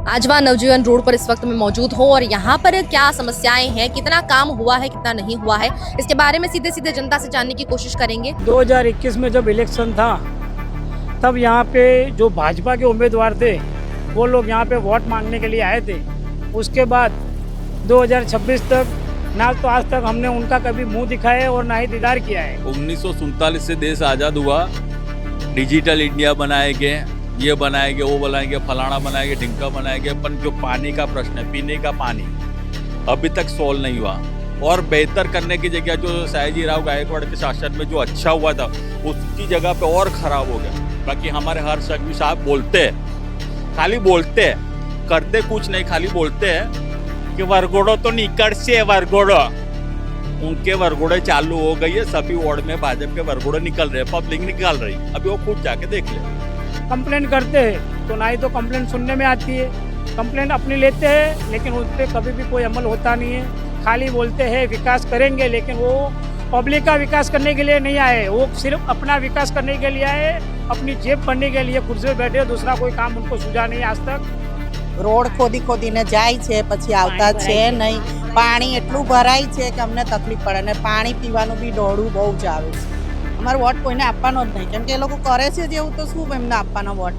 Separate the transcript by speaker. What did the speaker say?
Speaker 1: आजवा नवजीवन road पर इस वक्त मैं मौजूद हूँ और यहाँ पर क्या समस्याएं हैं, कितना काम हुआ है, कितना नहीं हुआ है, इसके बारे में सीधे सीधे जनता से जानने की कोशिश करेंगे।
Speaker 2: 2021 में जब इलेक्शन था तब यहाँ पे जो भाजपा के उम्मीदवार थे वो लोग यहाँ पे वोट मांगने के लिए आए थे। उसके बाद 2026 तक ना तो आज तक हमने उनका कभी मुंह दिखाया और ना ही दीदार किया है।
Speaker 3: 1947 से देश आज़ाद हुआ, डिजिटल इंडिया बनाएंगे, ये बनाएंगे, वो बनाएंगे, फलाना बनाएंगे, ढिंका बनाएंगे, पर जो पानी का प्रश्न है, पीने का पानी अभी तक सोल्व नहीं हुआ। और बेहतर करने की जगह जो सयाजीराव गायकवाड़ के शासन में जो अच्छा हुआ था उसकी जगह पे और खराब हो गया। बाकी हमारे हर्ष संघवी साहब बोलते हैं, खाली बोलते हैं, करते कुछ नहीं, खाली बोलते हैं कि वरगोड़ो तो निकट से वरगोड़ो, उनके वरगोड़े चालू हो गई है। सभी वार्ड में भाजपा के वरगोड़े निकल रहे हैं, पब्लिक निकाल रही, अभी वो खुद जाके देख ले।
Speaker 2: कंप्लेंट करते हैं तो ना ही तो कंप्लेंट सुनने में आती है, कंप्लेंट अपनी लेते हैं लेकिन उस पर कभी भी कोई अमल होता नहीं है। खाली बोलते हैं विकास करेंगे, लेकिन वो पब्लिक का विकास करने के लिए नहीं आए, वो सिर्फ अपना विकास करने के लिए आए, अपनी जेब भरने के लिए कुर्सी पे बैठे, दूसरा कोई काम उनको सूझा नहीं आज तक।
Speaker 4: रोड खोदीને જાય છે પછી આવતા છે નહીં, પાણી એટલું ભરાય છે કે અમને તકલીફ પડે ને પાણી પીવાનું બી દોડું બહુ જ આવે છે। અમારો વોટ કોઈને આપવાનો જ નહીં, કેમ કે એ લોકો કરે છે જેવું તો શું એમને આપવાનો વોટ।